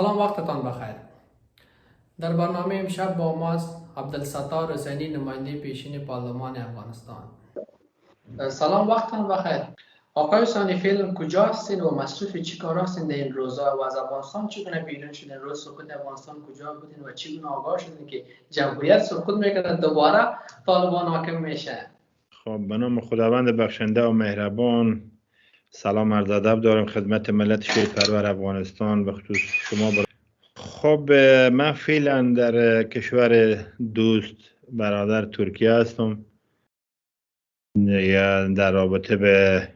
سلام، وقتتان بخیر. در برنامه امشب با ماست عبدالستار حسینی، نماینده پیشین پارلمان افغانستان. سلام، وقتتان بخیر. آقای حسینی، فعلا کجا هستین و مصروف چی کار هستین در این روزا و از افغانستان چگونه بیرون شدین؟ روز سقوط افغانستان کجا بودین و چگونه آگاه شدین که جمهوریت سقوط میکنه دوباره طالبان حاکم میشه؟ خب، به نام خداوند بخشنده و مهربان، سلام عرض ادب دارم خدمت ملت شیر پرور افغانستان، به خصوص شما. خب، من فعلا در کشور دوست برادر ترکیه هستم. یا در رابطه به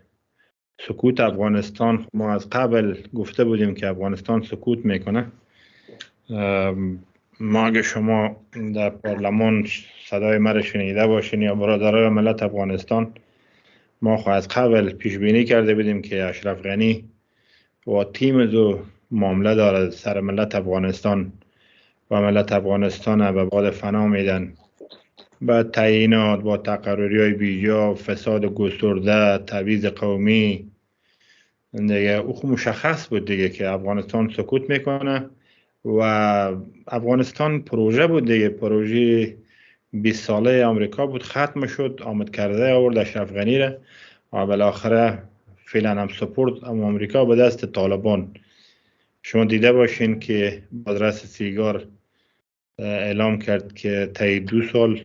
سقوط افغانستان، ما از قبل گفته بودیم که افغانستان سقوط میکنه. ما اگه شما در پارلمان صدای مرا شنیده باشین یا برادرای ملت افغانستان، ما خو از قبل پیش بینی کرده بودیم که اشرف غنی و تیم دو معامله داره سر ملت افغانستان و ملت افغانستان به باد فنا میدن، با تعیینات، با تقرری های بیجا، فساد گسترده، تبعیض قومی. دیگه او مشخص بود دیگه که افغانستان سقوط میکنه و افغانستان پروژه بود دیگه، پروژه 20 ساله آمریکا بود، ختم شد، آمد کرده آورد اشرف غنی را و بالاخره فعلا هم سپورت آمریکا به دست طالبان. شما دیده باشین که بازرس سیگار اعلام کرد که طی 2 سال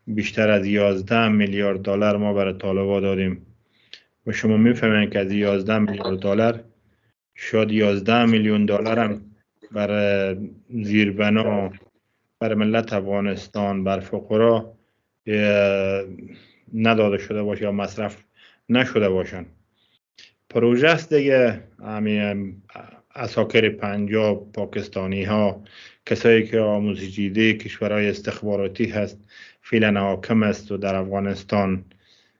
بیشتر از 11 میلیارد دلار ما برای طالبان دادیم و شما میفهمین که از 11 میلیارد دلار شاید 11 میلیون دلار هم برای زیربنا، برای ملت افغانستان، بر فقرا نداده شده باشه یا مصرف نشده باشن. پروژه است دیگه. همین اساکر پنجاب، پاکستانی ها، کسایی که آموزش دیده کشورهای استخباراتی هست فعلا حاکم است و در افغانستان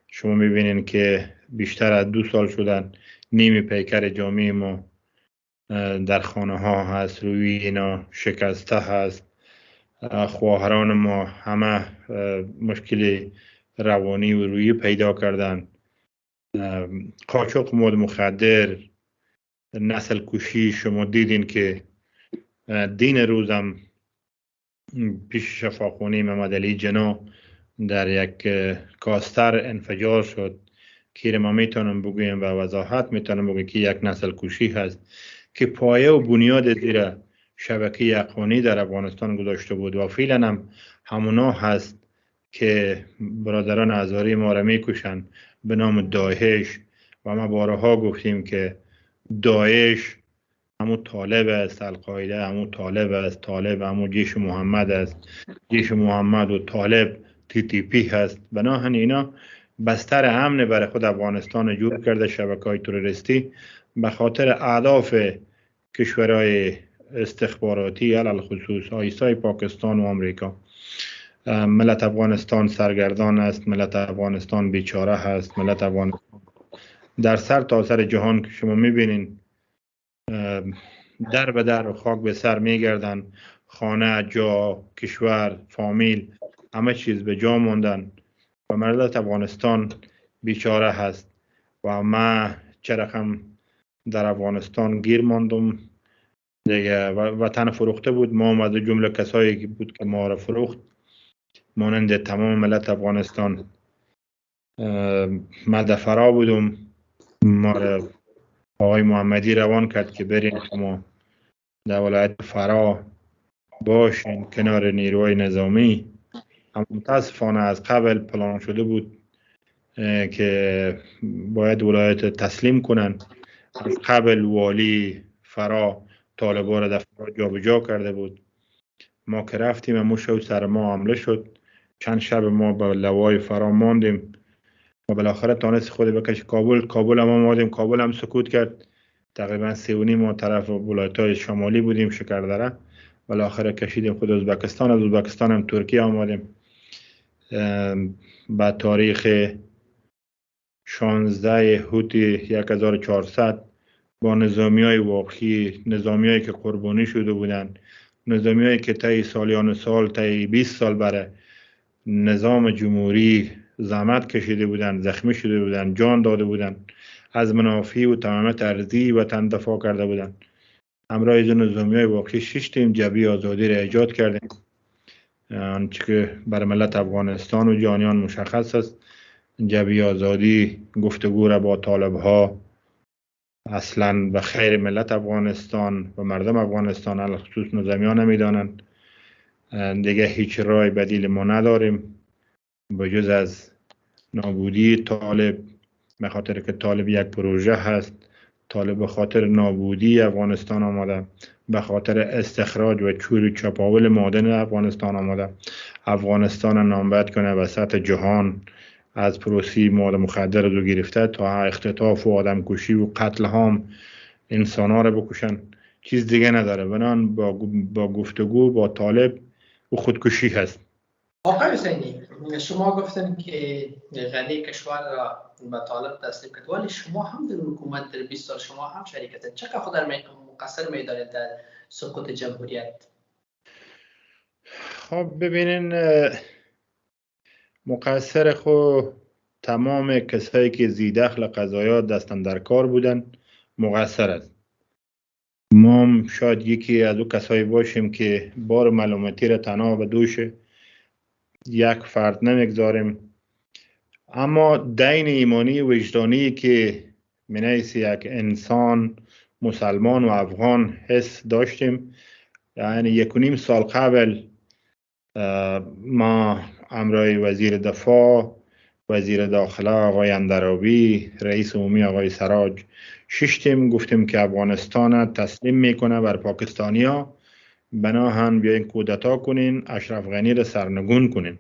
شما میبینین که بیشتر از 2 سال شدن نیمی پیکر جامعه ما در خانه ها هست، روی اینا شکسته هست. خواهران ما همه مشکل روانی و روحی پیدا کردن. قاچاق مواد مخدر، نسل کشی. شما دیدین که دین روزم پیش شفاخانه محمد علی جنا در یک کاستر انفجار شد که ما میتونم بگویم و وضاحت میتونم بگویم که یک نسل کشی هست که پایه و بنیاد زیر شبکه اخوانی در افغانستان گذاشته بود و فعلا هم همونا هست که برادران هزاری ما را میکشن به نام داعش. و ما بارها گفتیم که داعش همون طالب است، القاعده همون طالب است، طالب همون جیش محمد است، جیش محمد و طالب TTP هست. بناهن اینا بستر امن برای خود افغانستان جور کرده، شبکه‌های تروریستی به خاطر اهداف کشورهای استخباراتی علل خصوص آیسای پاکستان و آمریکا. ملت افغانستان سرگردان است، ملت افغانستان بیچاره هست، ملت افغانستان در سر تا سر جهان که شما میبینین در به در و خاک به سر میگردن، خانه، جا، کشور، فامیل، همه چیز به جا موندن و ملت افغانستان بیچاره هست. و من چه رقم در افغانستان گیر ماندم دیگه. وطن فروخته بود، ما از جمله کسایی بود که ما را فروخت، مانند تمام ملت افغانستان. من در فرا بودم، ما را آقای محمدی روان کرد که برین شما در ولایت فرا باشین کنار نیروهای نظامی. اما متاسفانه از قبل پلان شده بود که باید ولایت تسلیم کنن. از قبل والی فرا طالبان را در فرا جابجا کرده بود. ما که رفتیم امو شو سر ما حمله شد، چند شب ما به لوای فرا ماندیم و بالاخره تانست خود بکش کابل هم آمدیم. کابل هم سکوت کرد. تقریبا 3.5 ماه طرف ولایت‌های شمالی بودیم، شکردره. بالاخره کشیدیم خود ازبکستان. از ازبکستان هم ترکیه آمدیم. با تاریخ 16 هوتی 1400 با نظامیای واقعی، نظامیایی که قربانی شده بودن، نظامیایی که طی سالیان سال، طی 20 سال برای نظام جمهوری زحمت کشیده بودن، زخمی شده بودن، جان داده بودن، از منافع و تمامیت ارضی وطن دفاع کرده بودن. همراه نظامیای واقعی شیشتیم، جبهه آزادی را ایجاد کردیم. آنچه که بر ملت افغانستان و جهانیان مشخص است، جبهه آزادی گفتگو را با طالب ها اصلا به خیر ملت افغانستان و مردم افغانستان علی خصوص نظامیان نمیدانند. دیگه هیچ راه بدیل ما نداریم بجز از نابودی طالب، به خاطر که طالب یک پروژه هست. طالب به خاطر نابودی افغانستان آمده، به خاطر استخراج و چوری چپاول معادن افغانستان آمده، افغانستان نامبد کنه به سطح جهان، از پروسی مواد مخدر رو گرفته تا اختطاف و آدم کشی و قتل هم انسان ها رو بکشن، چیز دیگه نداره. بنان با گفتگو با طالب و خودکشی هست. آقای حسینی، شما گفتن که غنی کشور را به طالب تسلیم کرد، ولی شما هم در حکومت در 20 سال شما هم شریک هستید. چقدر خود را مقصر می‌دانید در سقوط جمهوریت؟ خب ببینین، مقصر خو تمام کسایی که زیدخل قضایا دستن در کار بودن مقصر است. ما هم شاید یکی از او کسایی باشیم که بار ملامتی را تنها به دوش یک فرد نمیگذاریم، اما دین ایمانی وجدانی که من حیث یک انسان مسلمان و افغان حس داشتیم. یعنی 1.5 سال قبل ما همراه وزیر دفاع، وزیر داخله آقای اندرابی، رئیس عمومی آقای سراج ششتیم، گفتیم که افغانستان تسلیم میکنه بر پاکستانیا، بناهن بیاین کودتا کنین، اشرف غنی را سرنگون کنین.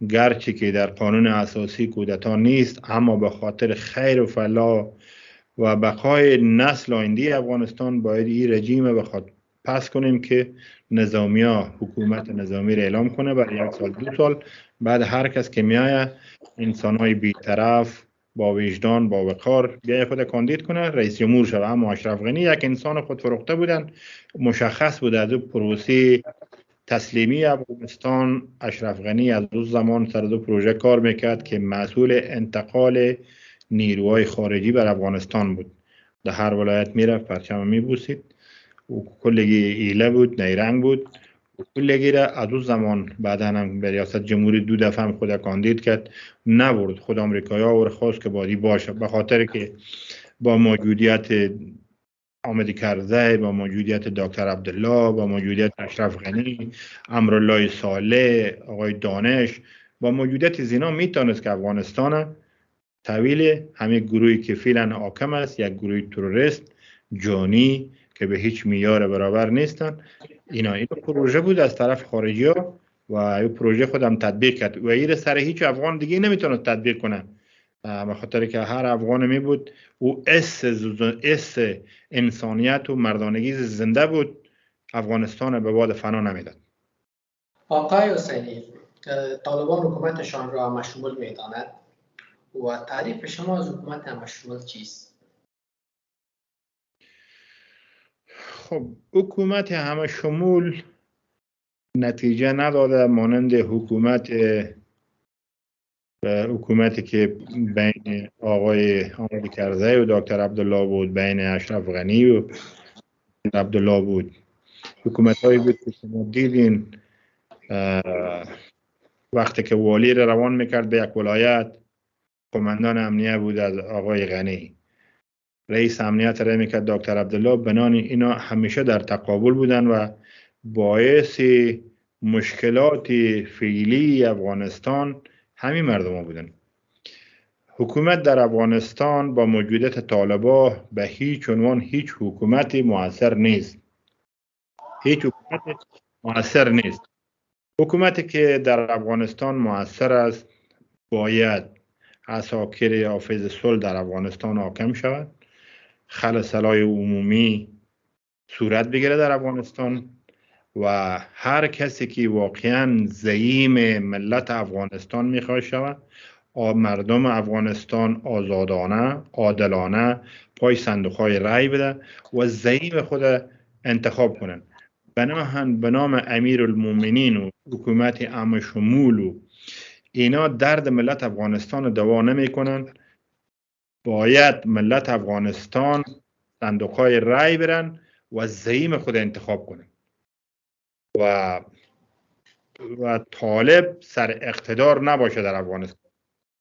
گرچه که در قانون اساسی کودتا نیست، اما به خاطر خیر و فلاح و بقای نسل آینده افغانستان باید این رژیم بخواد پس کنیم که نظامیا حکومت نظامی را اعلام کنه برای 1 سال 2 سال. بعد هر کس که میایه انسان های بیطرف با وجدان با وقار بیای خود کاندید کنه رئیس جمهور شود. اما اشرف غنی یک انسان خود فروخته بودن، مشخص بود از پروسه تسلیمی افغانستان. اشرف غنی از دو زمان سر دو پروژه کار میکرد که مسئول انتقال نیروهای خارجی بر افغانستان بود. در هر ولایت میرفت پرچم میبوسید و کلگی ایله بود، نیرنگ بود. کلگی را از دو زمان بعدا هم به ریاست جمهوری 2 دفعه هم خود کاندید کرد، نبرد. خود آمریکایی ها و خواست که بادی باشه، به خاطر که با موجودیت آمدی کرزی، با موجودیت دکتر عبدالله، با موجودیت اشرف غنی، امرالله صالح، آقای دانش، با موجودیت زینا میتونست که افغانستان طویل همه گروهی که فعلا حاکم است، یک گروه تروریست جانی که به هیچ معیار برابر نیستن، این پروژه بود از طرف خارجی ها و این پروژه خودم تطبیق کرد و این سر هیچ افغان دیگه نمیتونه تطبیق کنه، به خاطر که هر افغان می بود او اس انسانیت و مردانگی زنده بود، افغانستان به باد فنا نمیداد. آقای حسینی، طالبان حکومتشان را مشمول میداند و تعریف شما از حکومت مشمول چیست؟ خب حکومت همه شمول نتیجه نداده، مانند حکومتی که بین آقای آمدی کرزی و دکتر عبدالله بود، بین اشرف غنی و عبدالله بود. حکومت هایی بود که شما دیدین وقتی که والی را روان میکرد به یک ولایت، قماندان امنیه بود از آقای غنی، رئیس امنیت را میکرد دکتر عبدالله. بنان اینا همیشه در تقابل بودن و باعث مشکلات فعلی افغانستان همین مردم ها بودن. حکومت در افغانستان با موجودیت طالبا به هیچ عنوان هیچ حکومتی مؤثر نیست. هیچ حکومت مؤثر نیست. حکومتی که در افغانستان مؤثر است باید عساکر حافظ صلح در افغانستان حاکم شود، خلع عمومی صورت بگیره در افغانستان و هر کسی که واقعا زعیم ملت افغانستان میخواد شود، مردم افغانستان آزادانه عادلانه پای صندوق‌های رای بده و زعیم خود انتخاب کنن. بناهن به نام امیرالمومنین و حکومت عام شمول و اینا درد ملت افغانستان رو دوا نمی کنن. باید ملت افغانستان صندوق‌های رای برن و زعیم خود انتخاب کنه و طالب سر اقتدار نباشه در افغانستان.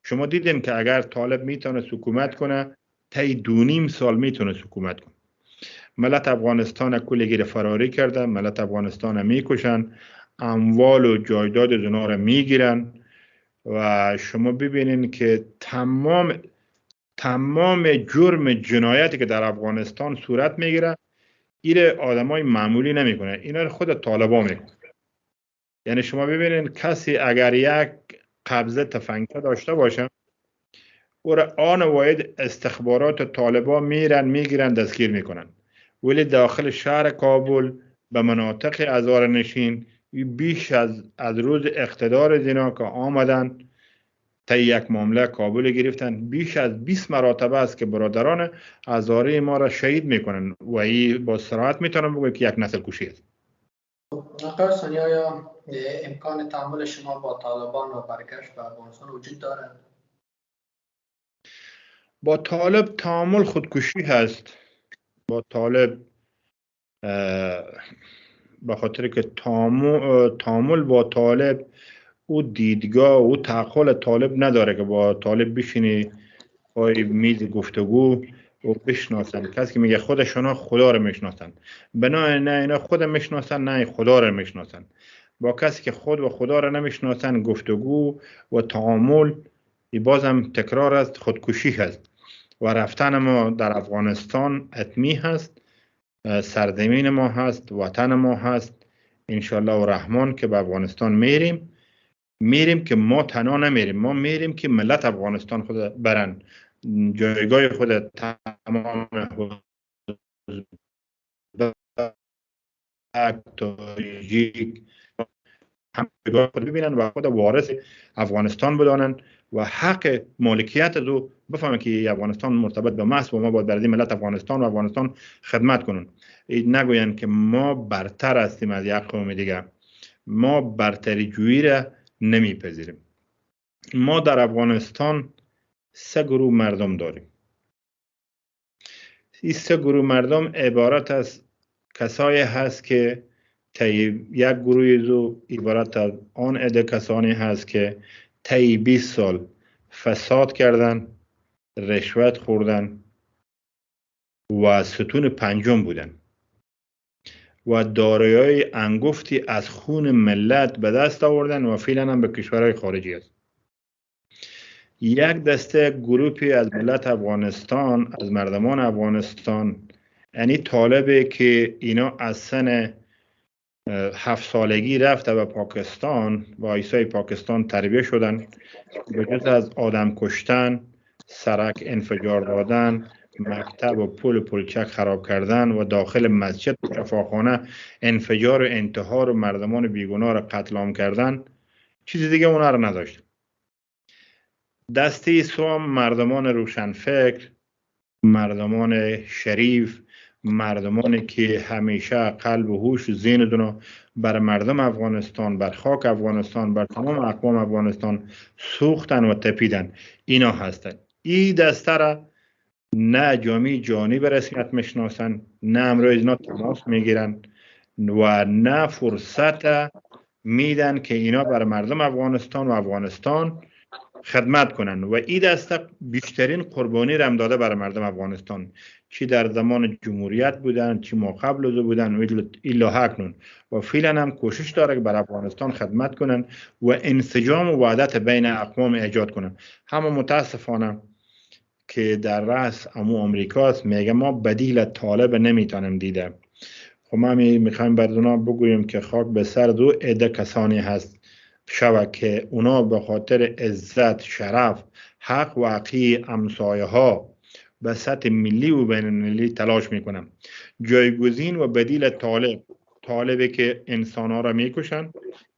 شما دیدین که اگر طالب میتونه حکومت کنه طی 2.5 سال میتونه حکومت کنه. ملت افغانستان کلگیر فراری کرده، ملت افغانستان میکشن، اموال و جایداد اونا را میگیرن و شما ببینین که تمام جرم جنایتی که در افغانستان صورت میگیره ایره آدمای معمولی نمیکنه، اینا رو خود طالبا میکنه. یعنی شما ببینین کسی اگر یک قبضه تفنگچی داشته باشه او را آن واحد استخبارات طالبا میگیرن دستگیر میکنن، ولی داخل شهر کابل به مناطق هزارنشین بیش از روز اقتدار دینا که آمدن تا یک معامله کابل گرفتن، بیش از 20 مراتبه است که برادران هزاره ما را شهید میکنن و این با صراحت میتونم بگم که یک نسل کشی است. آقای حسینی، آیا امکان تعامل شما با طالبان و برگشت به افغانستان وجود دارد؟ با طالب تعامل خودکشی هست. با طالب به خاطر که تعامل با طالب او دیدگاه او تعقل طالب نداره که با طالب بشینی پای میز گفتگو و بشناسن. کسی که میگه خودشونا خدا رو میشناسن، بنای نه اینا خود میشناسن نه خدا رو میشناسن. با کسی که خود و خدا رو نمیشناسن گفتگو و تعامل بازم تکرار است، خودکشی هست و رفتن ما در افغانستان حتمی هست. سرزمین ما هست، وطن ما هست. انشالله و رحمان که به افغانستان میریم که ما تنها نمیریم، ما میریم که ملت افغانستان خود برن جایگاه خود تمام تاجیک هم جایگاه خود ببینن و خود وارث افغانستان بدانن و حق مالکیت رو بفهمن که افغانستان مرتبط به محض و ما باید برای ملت افغانستان و افغانستان خدمت کنن. نگوین که ما برتر هستیم از یک قوم دیگه. ما برتری جویی را نمیپذیریم. ما در افغانستان 3 گروه مردم داریم. این 3 گروه مردم عبارت از کسایی هست که یک گروه دو عبارت از آن عده کسانی هست که طی 20 سال فساد کردن، رشوت خوردن و ستون پنجم بودن و دارایی انگفتی از خون ملت به دست آوردن و فعلا هم به کشورهای خارجی است. یک دسته گروپی از ملت افغانستان، از مردمان افغانستان، یعنی طالبه که اینا از سن 7 سالگی رفته به پاکستان و ایسای پاکستان تربیه شدن، بجز از آدم کشتن، سرک انفجار دادن، مکتب و پلچک خراب کردن و داخل مسجد و شفاخانه انفجار و انتحار و مردمان بیگناه را قتل عام کردن، چیز دیگه اونا را نداشت. دسته سوم مردمان روشنفکر، مردمان شریف، مردمانی که همیشه قلب و هوش و ذهنشون بر مردم افغانستان، بر خاک افغانستان، بر تمام اقوام افغانستان سوختن و تپیدن، اینا هستند. این دسته را نه جامعه جهانی به رسمیت میشناسن، نه امروز اینا تماس میگیرن و نه فرصت میدن که اینا بر مردم افغانستان و افغانستان خدمت کنن و این دسته بیشترین قربانی را هم داده برای مردم افغانستان، چی در زمان جمهوریت بودن، چی ما قبل از بودن و الا اکنون و فعلا هم کوشش داره که برای افغانستان خدمت کنن و انسجام و وحدت بین اقوام ایجاد کنن. اما متاسفانه که در رأس امو امریکاست، میگه ما بدیل طالب نمیتونیم دیده. خب ما میخوایم بردونا بگوییم که خاک به سر دو عده کسانی هست شوه که اونا به خاطر عزت، شرف، حق و حقی امسایه ها به سطح ملی و بین المللی تلاش میکنن. جایگزین و بدیل طالبی که انسان ها را میکشن،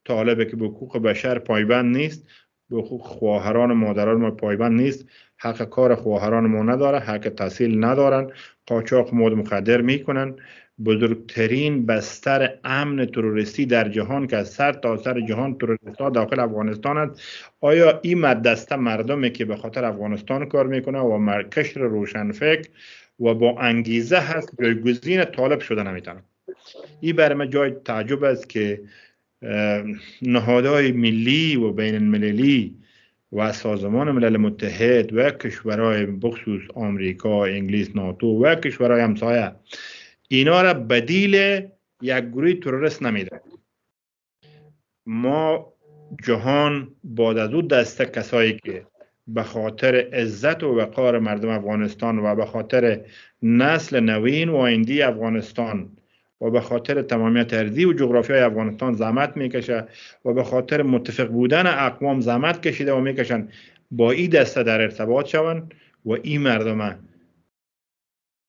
طالبی که به حقوق بشر پایبند نیست، به حقوق خواهران و مادران ما پایبند نیست، حق کار خواهران ما نداره، حق تحصیل ندارن، قاچاق مواد مخدر میکنن. بزرگترین بستر امن تروریستی در جهان که از سر تا سر جهان تروریست ها داخل افغانستان است. آیا این دسته مردمی که به خاطر افغانستان کار میکنه و قشر روشنفکر و با انگیزه هست جایگزین طالب شده نمیتونه. این برای من جای تعجب است که نهادهای ملی و بین المللی و سازمان ملل متحد و کشورهای بخصوص آمریکا، انگلیس، ناتو و کشورهای همسایه اینا را بدیل یک گروه تروریست نمیده. ما جهان بعد از او دسته کسایی که به خاطر عزت و وقار مردم افغانستان و به خاطر نسل نوین و آینده افغانستان و به خاطر تمامیت ارضی و جغرافیای افغانستان زحمت میکشه و به خاطر متفق بودن اقوام زحمت کشیده و میکشن با این دسته در ارتباط شوند و این مردم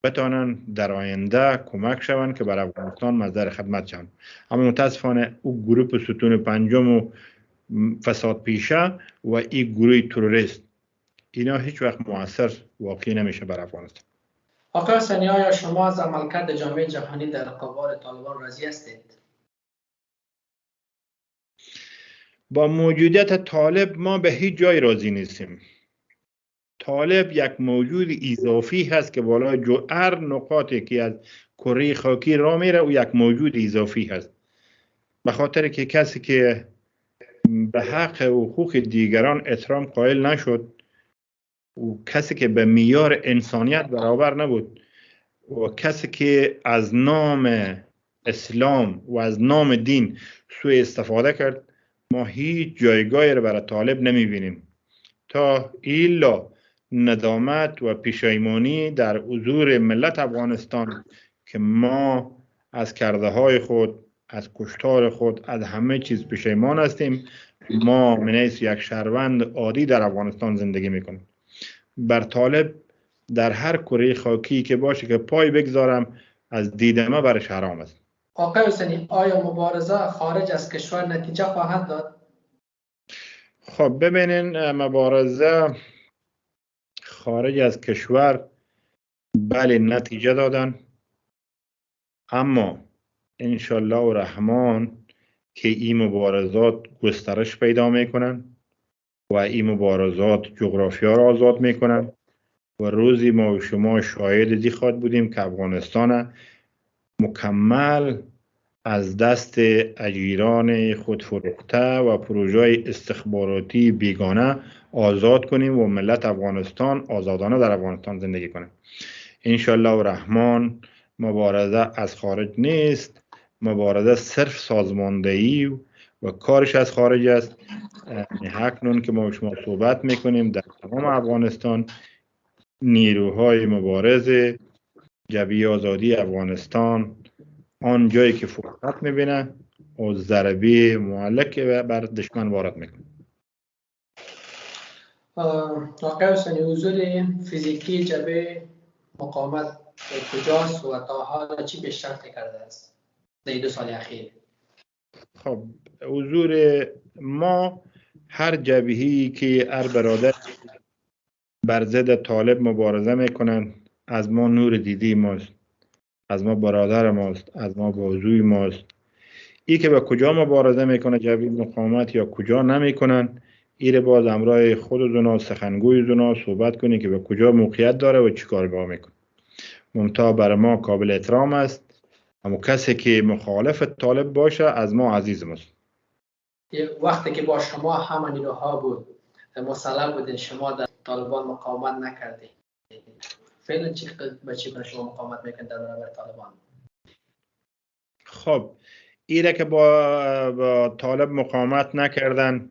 بتانن در آینده کمک شوند که بر افغانستان مصدر خدمت شوند. اما متاسفانه او گروه ستون پنجم و فساد پیشه و این گروه تروریست اینا هیچ وقت مؤثر واقعی نمیشه بر افغانستان. آقای حسینی، آیا شما از عملکرد جامعه جهانی در قبال طالبان راضی هستید؟ با موجودیت طالب ما به هیچ جای راضی نیستیم. طالب یک موجود اضافی هست که بالای هر نقاطی که از کره خاکی را میره و یک موجود اضافی هست. به خاطر که کسی که به حق و حقوق دیگران احترام قائل نشد و کسی که به معیار انسانیت برابر نبود و کسی که از نام اسلام و از نام دین سوء استفاده کرد، ما هیچ جایگاهی را برای طالب نمی بینیم تا ایلا ندامت و پشیمانی در حضور ملت افغانستان که ما از کرده های خود، از کشتار خود، از همه چیز پشیمان هستیم. ما منیس یک شهروند عادی در افغانستان زندگی میکنیم. بر طالب در هر کره خاکی که باشه که پای بگذارم از دیدمه برش حرام است. آقای حسینی، آیا مبارزه خارج از کشور نتیجه خواهد داد؟ خب ببینین، مبارزه خارج از کشور بله نتیجه دادن، اما انشالله و رحمان که این مبارزات گسترش پیدا میکنن و این مبارزات جغرافیا را آزاد میکنن و روزی ما و شما شاهد دی خواد بودیم که افغانستان مکمل از دست اجیران خودفروخته و پروژه استخباراتی بیگانه آزاد کنیم و ملت افغانستان آزادانه در افغانستان زندگی کنیم. انشالله و رحمان مبارزه از خارج نیست، مبارزه صرف سازماندهی و کارش از خارج است. اکنون که ما شما صحبت میکنیم در تمام افغانستان نیروهای مبارز جبهه آزادی افغانستان آن جایی که فرصت میبینه و ضربه معلق بر دشمن وارد میکنه. آقای حسینی، حضور فیزیکی جبهه مقاومت کجاست و تا حالا چی پیشرفت کرده است در 2 سال اخیر؟ خب حضور ما هر جبهه‌ای که هر برادر بر ضد طالب مبارزه میکنن از ما نور دیدی ماست، از ما برادر ماست، از ما بازوی ماست. ای که به کجا مبارزه میکنه جبهه مقاومت یا کجا نمیکنن، ایره باز امرای خودتون سخنگویتون صحبت کنی که به کجا موقعیت داره و چیکار با میکنه. ممتاز برای ما قابل احترام است، اما کسی که مخالف طالب باشه از ما عزیز ماست. وقتی که با شما همه نیروها بود مسلح بودین، شما در طالبان مقاومت نکردید، فعلا به چی برای شما مقاومت میکنید در برابر طالبان؟ خب ایره که با طالب مقاومت نکردن،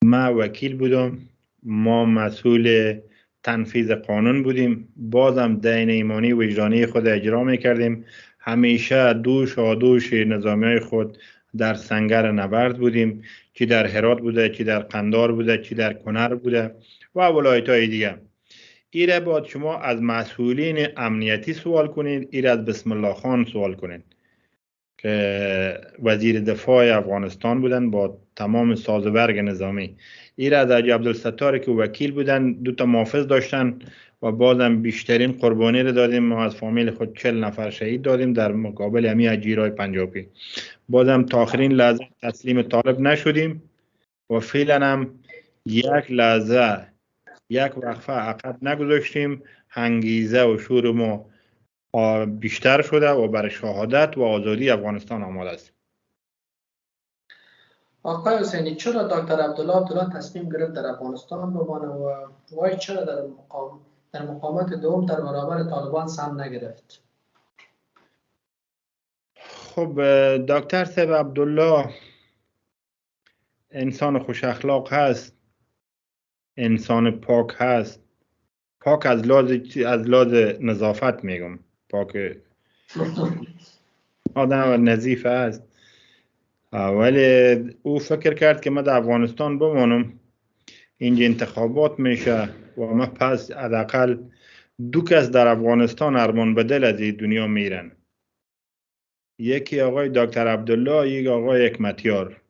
ما وکیل بودم، ما مسئول تنفیذ قانون بودیم، بازم دین ایمانی وجدانی خود اجرا میکردیم. همیشه دوش نظامی خود در سنگر نبرد بودیم، چی در هرات بوده، چی در قندار بوده، چی در کنر بوده و ولایت های دیگه. ایره باید شما از مسئولین امنیتی سوال کنید، ایره از بسم الله خان سوال کنید که وزیر دفاع افغانستان بودن با تمام سازوبرگ نظامی. ایره از حاجی عبدالستار که وکیل بودن، 2 محافظ داشتن و بازم بیشترین قربانی رو دادیم. ما از فامیل خود 40 نفر شهید دادیم در مقابل همی اجیرهای پنجابی. بازم تا آخرین لحظه تسلیم طالب نشدیم و فعلا هم یک لحظه یک وقفه عقب نگذاشتیم، انگیزه و شور ما بیشتر شده و برای شهادت و آزادی افغانستان آماده است. آقای حسینی، چرا دکتر عبدالله تصمیم گرفت در افغانستان بمانه و وای چرا در مقامات دوم در برابر طالبان سهم نگرفت؟ خب دکتر صاحب عبدالله انسان خوش اخلاق هست، انسان پاک هست. پاک از لحاظ نظافت میگم، پاک آدم نظیف است. ولی او فکر کرد که من در افغانستان بمانم، اینجا انتخابات میشه و من پس حداقل 2 کس در افغانستان ارمان به دل از این دنیا میرن، یکی آقای دکتر عبدالله، یک آقای حکمتیار.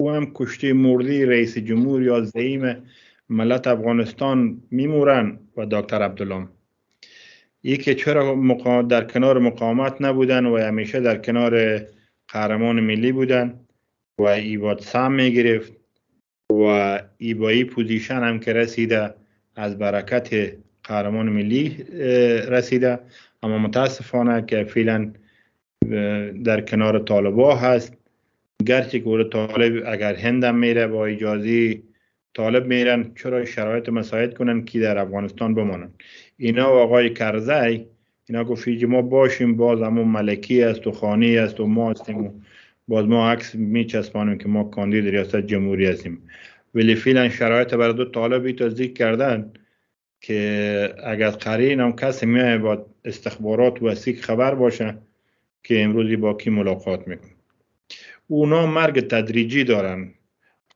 او هم کشته مردی رئیس جمهور یا زعیم ملت افغانستان میمورن و دکتر عبدالله یکی چرا در کنار مقاومت نبودن و همیشه در کنار قهرمان ملی بودن و ای باید سهم میگرفت و ای با ای پوزیشن هم که رسیده از برکت قهرمان ملی رسیده. اما متاسفانه که فعلا در کنار طالبا هست، گرچه که طالب اگر هندم میره با اجازه طالب میرن، چرا شرایط مساعد کنن که در افغانستان بمانن. اینا و آقای کرزی اینا گفت ما باشیم، باز همون ملکی است و خانی است و ما هستیم و باز ما عکس میچسبانیم که ما کاندید ریاست جمهوری هستیم. ولی فعلا شرایط برای دو طالبی تصدیق کردن که اگر قرین هم کسی میای با استخبارات و وثیق خبر باشه که امروزی با کی ملاقات میکن. اونا مرگ تدریجی دارن.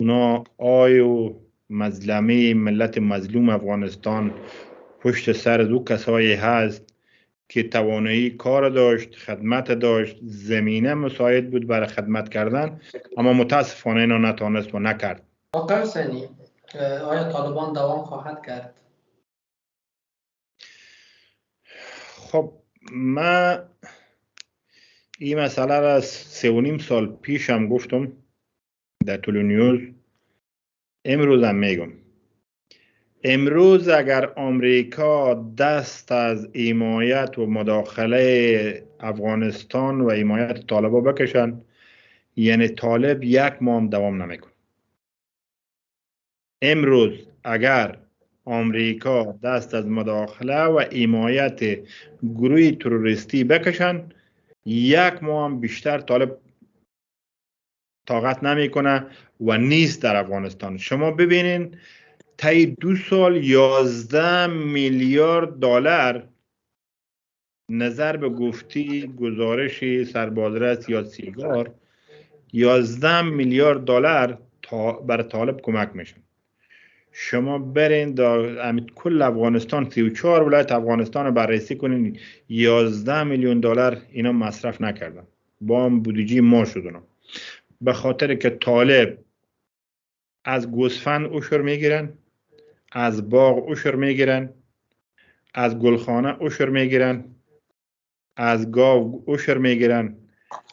اونا و مظلمه ملت مظلوم افغانستان پشت سر دو کسایی هست که توانایی کار داشت، خدمت داشت، زمینه مساعد بود برای خدمت کردن، اما متاسفانه اینا نتانست و نکرد. آقای حسینی، آیا طالبان دوام خواهد کرد؟ خب من این مسئله را 3.5 سال پیش هم گفتم در تلویزیون، امروز هم میگم. امروز اگر آمریکا دست از حمایت و مداخله افغانستان و حمایت طالبا بکشن، یعنی طالب 1 ماه هم دوام نمیکن. امروز اگر آمریکا دست از مداخله و حمایت گروه تروریستی بکشن، 1 ماه هم بیشتر طالب طاقت نمیکنه و نیست در افغانستان. شما ببینین طی 2 سال 11 میلیارد دلار نظر به گفتی گزارش سربازرس یا سیگار 11 میلیارد دلار برای طالب کمک میشن. شما برین در کل افغانستان 34 ولایت افغانستان رو بررسی کنین، 11 میلیون دلار اینا مصرف نکردن، با هم بودجه ما شدن. به خاطر که طالب از گوسفند عشر میگیرن، از باغ عشر میگیرن، از گلخانه عشر میگیرن، از گاو عشر میگیرن،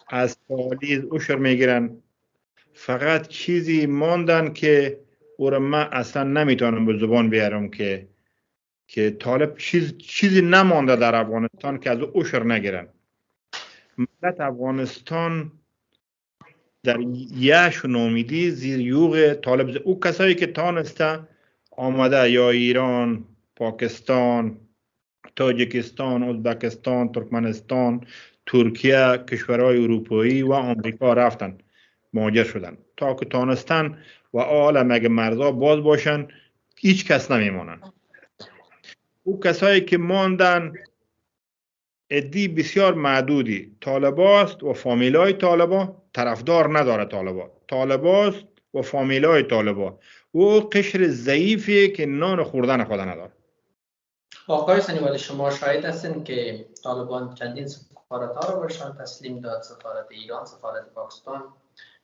از پالیز عشر میگیرن. فقط چیزی ماندن که او را من اصلا نمیتونم به زبان بیارم که طالب چیزی نمانده در افغانستان که از او عشر نگیرن. ملت افغانستان در یأس و ناامیدی زیر یوغ طالب او کسایی که تانسته آمده یا ایران، پاکستان، تاجیکستان، ازبکستان، ترکمنستان، ترکیه، کشورهای اروپایی و آمریکا رفتن، مهاجر شدن تا که تانستن و عالم اگه مرزا باز باشن هیچ کس نمیمانن. او کسایی که ماندن عدی بسیار معدودی طالباست و فامیلای طالبا، طرفدار نداره طالباست و فامیلای طالبا. او قشر ضعیفی که نان خوردن خود نداره. آقای حسینی، ولی شما شاهد هستین که طالبان چندین سفارت ها رو برشان تسلیم داد، سفارت ایران، سفارت پاکستان،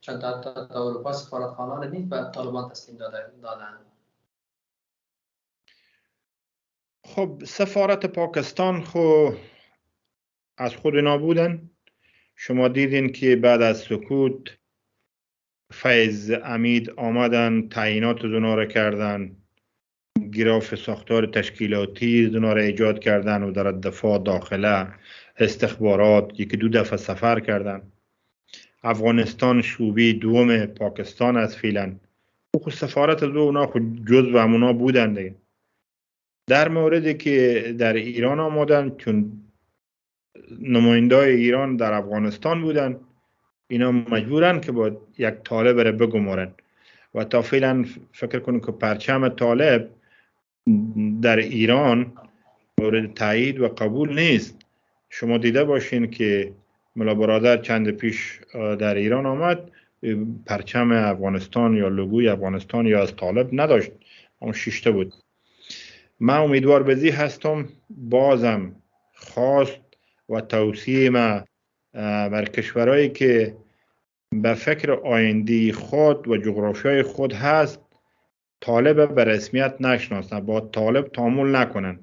چند تا اروپا سفارتخانه رو نیز به طالبان تسلیم دادن. خب سفارت پاکستان خو از خود نابودن. شما دیدین که بعد از سکوت فیض امید آمدن، تعیینات اونا رو کردن، گراف ساختار تشکیلاتی اونا را ایجاد کردن و در دفاع داخله استخبارات یکی دو دفعه سفر کردن. افغانستان شوبی دوم پاکستان است فعلا. خود سفارت دو اونا خود جزو همونا بودن دیگه. در موردی که در ایران آمدن، چون نمایندای ایران در افغانستان بودن، اینا مجبورن که با یک طالب را بگمارن و تا فعلا فکر کنم که پرچم طالب در ایران مورد تایید و قبول نیست. شما دیده باشین که ملا برادر چند پیش در ایران آمد، پرچم افغانستان یا لوگوی افغانستان یا از طالب نداشت، اون شیشته بود. من امیدوار بزی هستم بازم خواست و توصیه ما بر کشورهایی که به فکر آینده خود و جغرافیای خود هست طالب به رسمیت نشناسن، با طالب تعامل نکنن،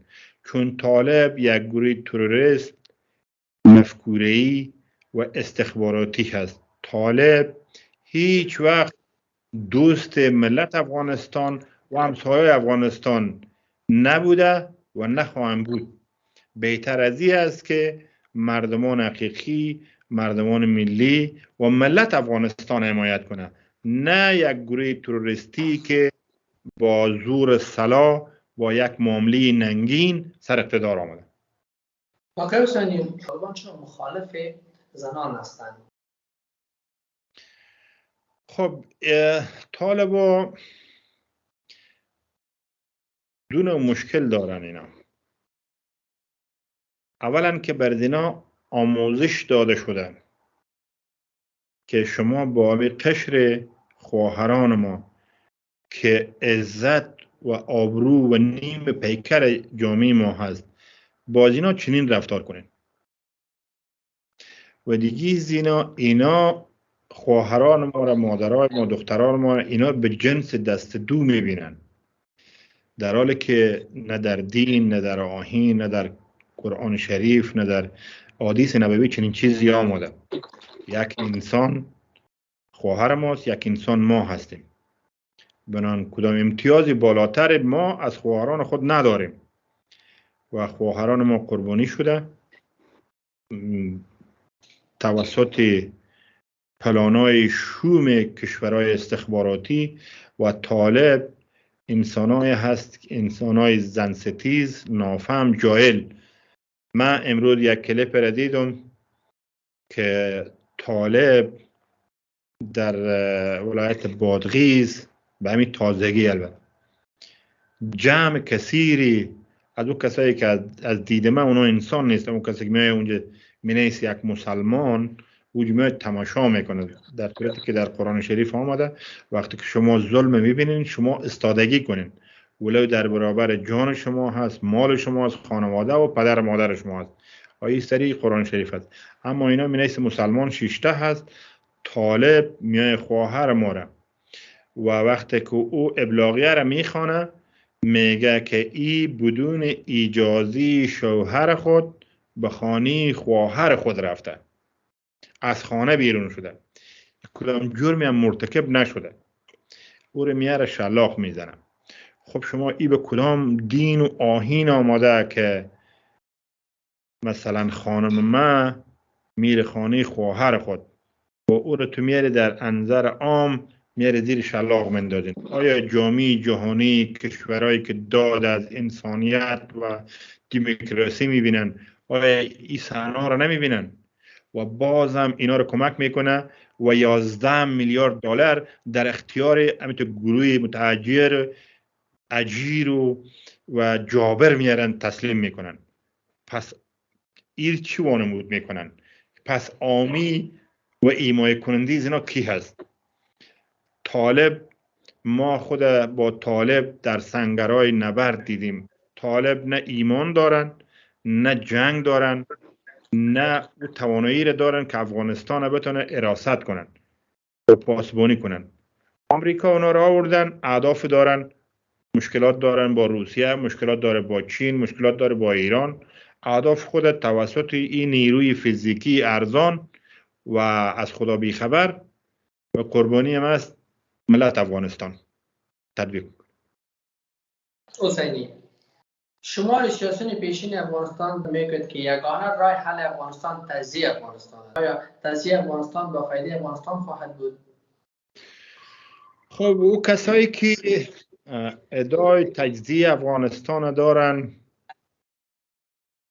چون طالب یک گروه تروریست مفکوره‌ای و استخباراتی هست. طالب هیچ وقت دوست ملت افغانستان و همسایه افغانستان نبوده و نخواهم بود. بهتر از این است که مردمان حقیقی، مردمان ملی و ملت افغانستان حمایت کنه، نه یک گروه تروریستی که با زور سلاح با یک معامله ننگین سر اقتدار آمده. آقای حسینی، طالبان چرا مخالف زنان هستند؟ خب طالبا دو نوع مشکل دارن اینا. اولا که بر اینا آموزش داده شده که شما با قشر خواهران ما که عزت و آبرو و نیم پیکر جامعه ما هست، با اینا چنین رفتار کنین. و دیگه اینا خواهران ما را، مادرای ما، دختران ما را اینا به جنس دست دو میبینن، در حالی که نه در دین، نه در آیین، نه در قرآن شریف، نه در احادیث نبوی چنین چیزی آمده. یک انسان خواهر ماست، یک انسان ما هستیم، بنان کدام امتیازی بالاتر ما از خواهران خود نداریم و خواهران ما قربانی شده توسط پلانای شوم کشورهای استخباراتی و طالب. انسانای هست، انسانای زنستیز، نافهم، جاهل. من امروز یک کلیپ را دیدم که طالب در ولایت بادغیس به همین تازگی البته جمع کثیری از اون کسایی که از دید من اونا انسان نیست، اون کسی که میای اونجا مینیست یک مسلمان اوج میاد تماشا میکنه، در صورتی که در قرآن شریف آمده وقتی که شما ظلم میبینین شما استادگی کنین، ولو در برابر جان شما هست، مال شما هست، خانواده و پدر مادر شما هست. آیه سری قرآن شریف هست. اما اینا مینیست مسلمان شیشته هست. طالب میای خواهر ما را و وقتی که او ابلاغیه را میخوانه میگه که ای بدون اجازه شوهر خود به خانه خواهر خود رفته، از خانه بیرون شده، کدام جرمی هم مرتکب نشده، او رو میاره شلاق میزنه. خب شما ای به کدام دین و آیین آماده که مثلا خانم من میره خانه خواهر خود و او رو تو میاره در انظر عام میاره زیر شلاق مندازین؟ آیا جامعه جهانی، کشورهایی که داد از انسانیت و دموکراسی میبینن، آیا این صحنه رو نمیبینن؟ و بازم اینا رو کمک میکنه و 11 میلیارد دلار در اختیار همینطور گروه متاجر اجیر و جابر میارن تسلیم میکنن. پس این چی وانمود میکنن؟ پس آمی و ایمای کننده اینا کی هست؟ طالب. ما خود با طالب در سنگرهای نبرد دیدیم. طالب نه ایمان دارن، نه جنگ دارن، نه او توانایی را دارن که افغانستان بتونه حراست کنن و پاسبانی کنن. آمریکا اونا را آوردن، اهداف دارن، مشکلات دارن با روسیه، مشکلات داره با چین، مشکلات داره با ایران. اهداف خود توسط این نیروی فیزیکی ارزان و از خدا بیخبر و قربانی هم است ملت افغانستان تطبیق. حسینی، شمار سیاسیون پیشین افغانستان میگوید که یگانه راه حل افغانستان تجزیه افغانستان است. آیا تجزیه افغانستان با فایده افغانستان خواهد بود؟ خب او کسایی که ادعای تجزیه افغانستان دارن،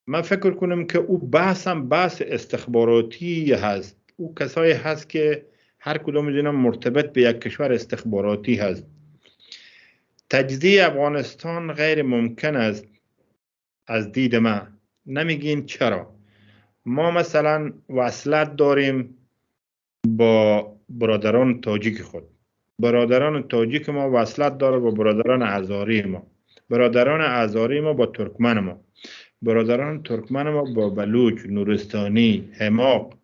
من فکر کنم که او بحث استخباراتی هست. او کسایی هست که هر کدوم از اینا مرتبط به یک کشور استخباراتی هست. تجزیه افغانستان غیر ممکن است از دید من. نمیگین چرا؟ ما مثلا وصلت داریم با برادران تاجیک خود. برادران تاجیک ما وصلت داره با برادران هزاری ما. برادران هزاری ما با ترکمن ما. برادران ترکمن ما با بلوچ، نورستانی، حماق،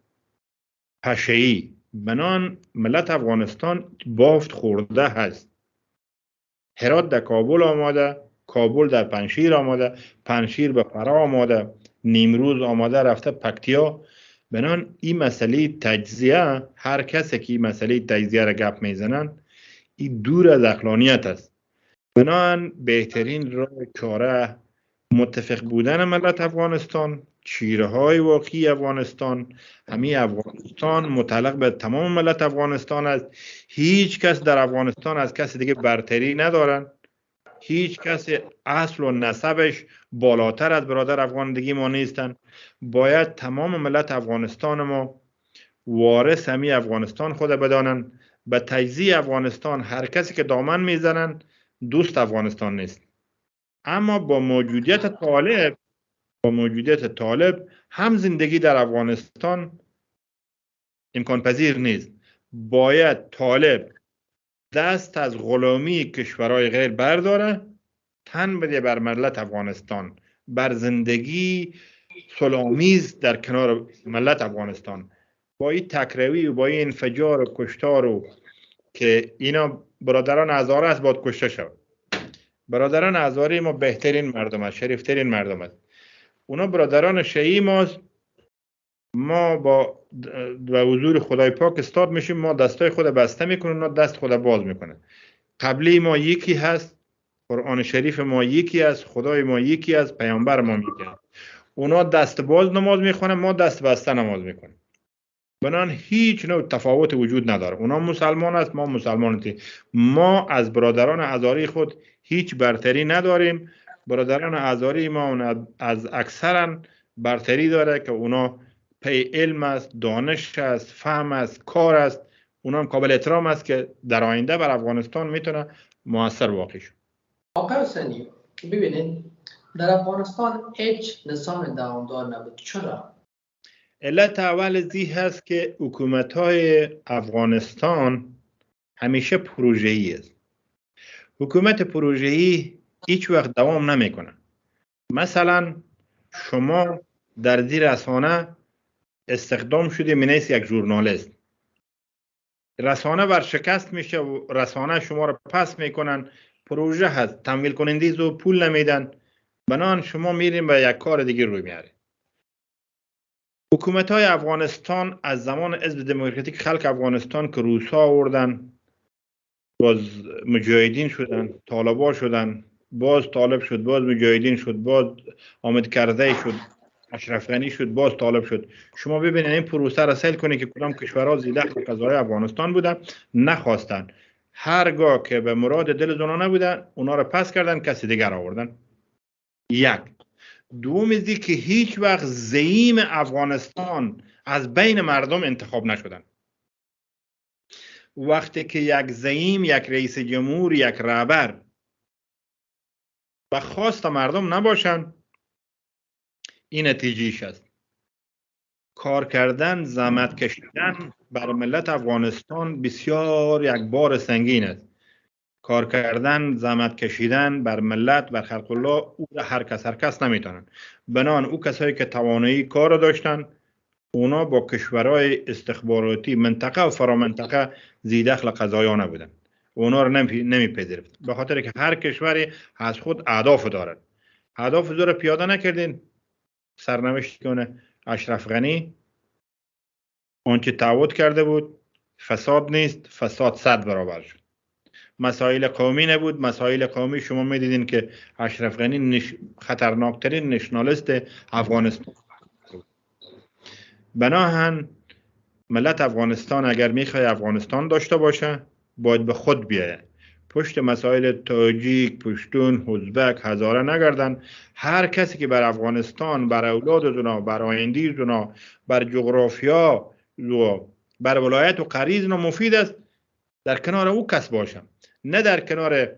پشه‌ای. بنان ملت افغانستان بافت خورده هست. هرات در کابل آماده، کابل در پنشیر آماده، پنشیر به فرا آماده، نیمروز آماده رفته پکتیا. بنان این مسئله تجزیه، هر کسی که این مسئله تجزیه را گپ میزنن، این دور از عقلانیت است. بنان بهترین راه چاره متفق بودن ملت افغانستان، چیره های واقعی افغانستان. همین افغانستان متعلق به تمام ملت افغانستان است. هیچ کس در افغانستان از کس دیگه برتری ندارن. هیچ کس اصل و نسبش بالاتر از برادر افغان دیگه ما نیستن. باید تمام ملت افغانستان ما وارث همین افغانستان خود بدانن. به تجزیه افغانستان هر کسی که دامن میزنن دوست افغانستان نیست. اما با موجودیت طالب هم زندگی در افغانستان امکان پذیر نیست. باید طالب دست از غلامی کشورهای غیر برداره، تن بده بر ملت افغانستان، بر زندگی صلح‌آمیز در کنار ملت افغانستان. با این تکروی و با این انفجار و کشتار و که اینا برادران هزاره است باید کشته شود. برادران هزاره ما بهترین مردم است، شریفترین مردم است. اونا برادران شیعی ماست. ما با حضور خدای پاک استاد میشیم، ما دستای خود بسته میکنیم، اونا دست خود باز میکنه. قبلی ما یکی هست، قرآن شریف ما یکی است، خدای ما یکی است، پیامبر ما یکی است. اونا دست باز نماز میخونن، ما دست بسته نماز میکنیم. بنان هیچ نوع تفاوت وجود نداره. اونا مسلمان است، ما مسلمان هستیم. ما از برادران هزاری خود هیچ برتری نداریم. برادران هزاری ما از اکثرا برتری داره که اونا پی علم است، دانش است، فهم است، کار است. اونا هم قابل احترام است که در آینده بر افغانستان میتونه موثر واقع شد. آقای حسینی، ببینید در افغانستان هیچ نظام دوامدار نبود. چرا؟ علت اول زی هست که حکومت‌های افغانستان همیشه پروژه‌ای است. حکومت پروژه‌ای هیچ وقت دوام نمیکنه. مثلا شما در زیر رسانه استخدام شده مینیس یک ژورنالیست. رسانه ورشکست میشه و رسانه شما رو پس میکنن. پروژه هست، تمویل کننده زو پول نمیدن. بنان شما میرین به یک کار دیگه روی میاره. حکومت های افغانستان از زمان حزب دموکراتیک خلق افغانستان که روسا آوردن، باز مجاهدین شدن، طالبا شدن، باز طالب شد، باز مجاهدین شد، باز حامد کرزی شد، اشرف غنی شد، باز طالب شد. شما ببینید این پروسه را سیل کنید که کدام کشورها زیده قضای افغانستان بودن، نخواستن. هرگاه که به مراد دل زونا نبودن، اونا را پس کردن، کسی دیگر آوردن. یک. دوم ازی که هیچ وقت زعیم افغانستان از بین مردم انتخاب نشدن. وقتی که یک زعیم، یک رئیس جمهور، یک رهبر و خواست مردم نباشن، این نتیجهش است. کار کردن، زحمت کشیدن بر ملت افغانستان بسیار یک بار سنگین است. کار کردن، زحمت کشیدن بر ملت، بر خلق الله، او هر کس نمیتونن. بنان او کسایی که توانایی کار داشتن، اونا با کشورهای استخباراتی منطقه و فرامنطقه زیدخل قضایا نبودن. اونا رو نمیپذیرفت. به خاطر که هر کشوری از خود اهداف دارد. اهداف رو پیاده نکردین، سرنوشت کنه اشرف غنی آنچه تعهد کرده بود فساد نیست، فساد 100 برابر شد. مسائل قومی نبود. مسائل قومی شما میدیدین که اشرف غنی خطرناکترین نشنالیست افغانستان. بناهن ملت افغانستان اگر میخواد افغانستان داشته باشه باید به خود بیایه، پشت مسائل تاجیک، پشتون، ازبک، هزاره نگردن. هر کسی که بر افغانستان، بر اولادشون، بر آیندهشون، بر جغرافیا و بر ولایت و قریض مفید است، در کنار او کس باشه، نه در کنار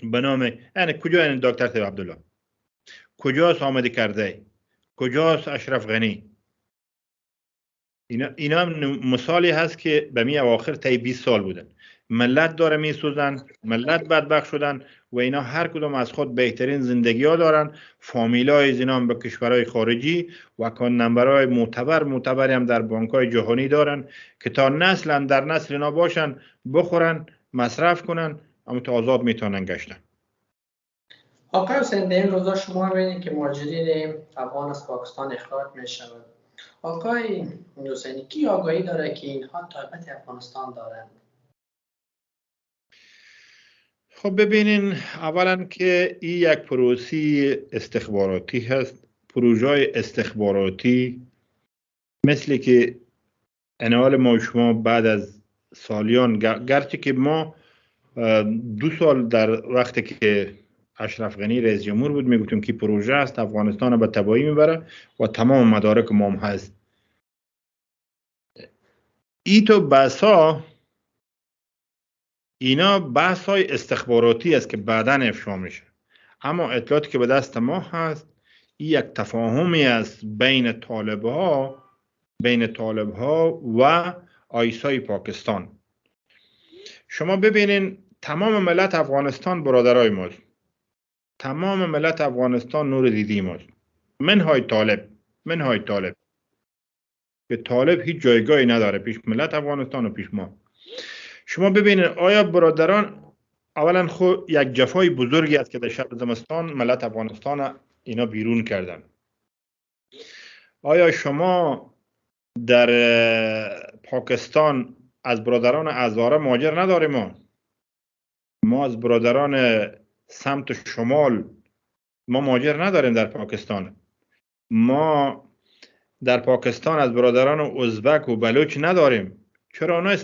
به نام یعنی کجا این دکتر طیب عبدالله، کجاست حامد کرزی، کجاست اشرف غنی. اینا مثالی هست که به می اواخر طی 20 سال بودن. ملت داره می سوزن، ملت بدبخت شدن و اینا هر کدوم از خود بهترین زندگی ها دارن. فامیلای زینام به کشورهای خارجی و اکانت نمبرهای معتبری هم در بانک‌های جهانی دارن که تا نسل در نسل اینا باشن، بخورن، مصرف کنن، اما تا آزاد میتونن گشتن. آقای حسین، در این روزا شما می‌بینید که مهاجرین افغان از پاکستان اخراج میشوند. آقای حسینی کی آگاهی داره که اینها طاقت افغانستان دارند؟ خب ببینین، اولا که این یک پروسی استخباراتی هست. پروژه استخباراتی مثل که انال ما شما بعد از سالیان، گرچه که ما 2 سال در وقتی که اشرف غنی رئیس جمهور بود میگفتیم که پروژه است افغانستان به تباهی میبره و تمام مدارک ما هم هست. ای تو بحثا، اینا بحث های استخباراتی است که بعداً افشا میشه، اما اطلاعاتی که به دست ما هست این یک تفاهمی است بین طالب ها و آیسای پاکستان. شما ببینین تمام ملت افغانستان برادرای ماست، تمام ملت افغانستان نور دیدی ماست، منهای طالب که طالب هیچ جایگاهی نداره پیش ملت افغانستان و پیش ما. شما ببینید آیا برادران، اولا خود یک جفای بزرگی است که در شب زمستان ملت افغانستان اینا بیرون کردن. آیا شما در پاکستان از برادران هزاره مهاجر نداریم؟ ما از برادران سمت شمال ما مهاجر نداریم در پاکستان. ما در پاکستان از برادران ازبک و بلوچ نداریم. چرا اونا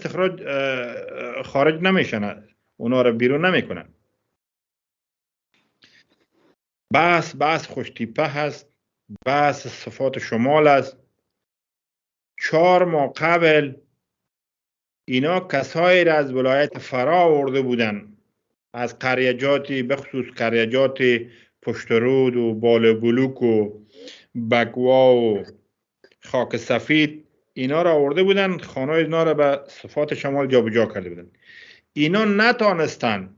خارج نمیشن، اونا رو بیرون نمیکنن؟ بس خوشتیپه هست، بس صفات شمال است. 4 ماه قبل اینا کسایی را از ولایت فرا آورده بودن، از قریجاتی، بخصوص قریجات پشترود و بال بلوک و بگوا و خاک سفید، اینا را آورده بودن، خانه اینا را به صفات شمال جابجا کرده بودن. اینا نتانستن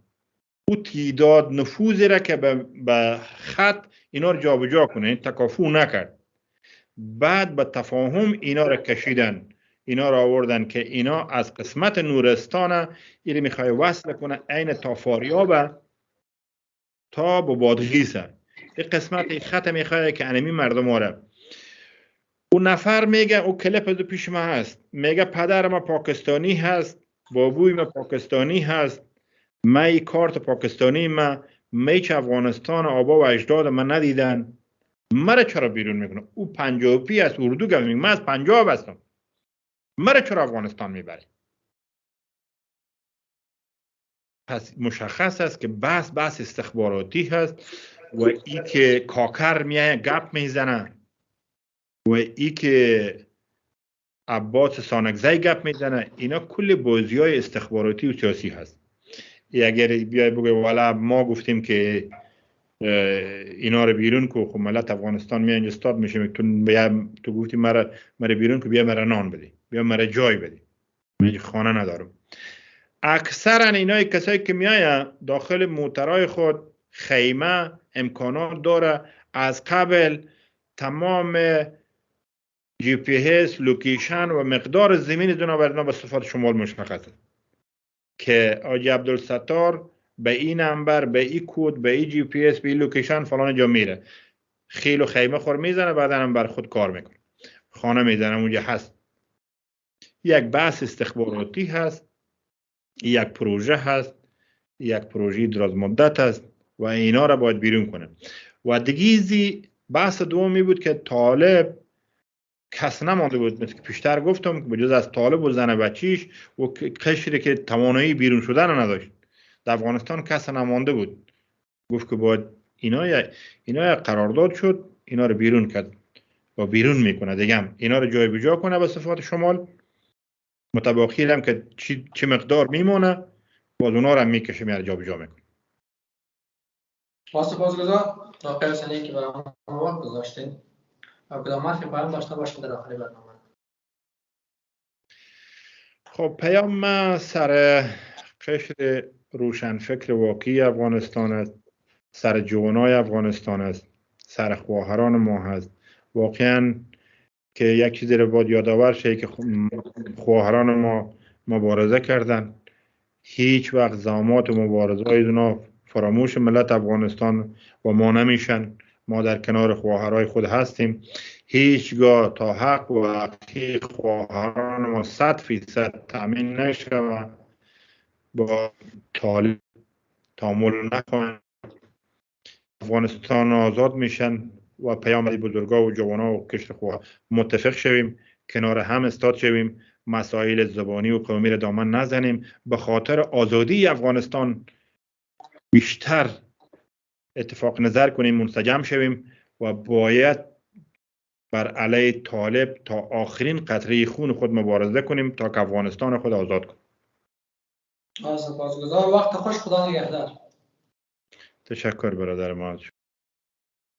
او تعداد نفوذی را که به خط اینا را جابجا کنه، این تکافو نکرد. بعد به تفاهم اینا را کشیدن، اینا را آوردن که اینا از قسمت نورستان ایره میخوای وصل کنه عین تا فاریاب تا به بادغیسه. این قسمت خط میخوای که انمی مردم آره. اون نفر میگه، او کلیپ از پیش ما هست، میگه پدر ما پاکستانی هست، بابوی ما پاکستانی هست، من کارت پاکستانی ما میچ افغانستان آبا و اجداد من ندیدن، مرا چرا بیرون میکنه؟ او پنجابی است، اردو گفت، من از پنجاب هستم، مرا چرا افغانستان میبره؟ پس مشخص است که بحث استخباراتی هست و ای که کاکر میایه گپ میزنه و ای که عباس سانگزی گپ میزنه، اینا کل بازی های استخباراتی و سیاسی هست. اگر بیای بگه والا ما گفتیم که اینا رو بیرون کو، خب ملت افغانستان میان استاد میشه، تو گفتی مرا بیرون کو، بیا مرا نان بده، بیا مرا جای بده، من خانه ندارم. اکثرا اینای کسایی که میایه داخل موترهای خود خیمه امکانات داره، از قبل تمام جی پی اس لوکیشن و مقدار زمین دونه به صفات شمال مشخصه که آجی عبدالستار به این نمبر، به این کود، به این جی پی اس، به این لوکیشن فلان جا میره، خیل و خیمه خور میزنه، بعدا هم بر خود کار میکنه، خانه میزنه اونجا هست. یک بحث استخباراتی هست، یک پروژه هست یک پروژه دراز مدت است و اینا را باید بیرون کنه. و دیگه بحث دومی بود که طالب کس نمانده بود، مثل که پیشتر گفتم، بجز از طالب و زن بچیش و قشری که توانایی بیرون شدن نداشت در افغانستان کس نمانده بود. گفت که باید اینا قرارداد شد، اینا رو بیرون کرد و بیرون میکنه دیگه، اینا رو جای بجا کنه به صفات شمال، متباقی هم که چه مقدار میمونه باز اونا رو هم میکشه میاره جا بجا میکنه. سپاسگزار آقای حسینی که برای ما وقت گذاشتین. کدام حرفی پایان داشته باشین در آخر برنامه؟ خب پیام سر قشر روشنفکر واقعی افغانستان است، سر جوانای افغانستان است، سر خواهران ما هست. واقعا که یک چیزی رو باید یادآور شه که خواهران ما مبارزه کردن، هیچ وقت زحمات و مبارزه های اونا فراموش ملت افغانستان و ما نمیشن. ما در کنار خواهرای خود هستیم. هیچگاه تا حق و حقیق خواهران ما 100% تأمین نشه و با طالب تعامل نکنن. افغانستان آزاد میشن و پیام بزرگا و جوانا و کشور خواهر متفق شویم، کنار هم استاد شویم، مسائل زبانی و قومی را دامن نزنیم، به خاطر آزادی افغانستان بیشتر اتفاق نظر کنیم، منسجم شویم و باید بر علیه طالب تا آخرین قطره خون خود مبارزه کنیم تا که افغانستان خود آزاد کنیم. سپاسگزار. وقت خوش. خدا نگهدار. تشکر برادر ما.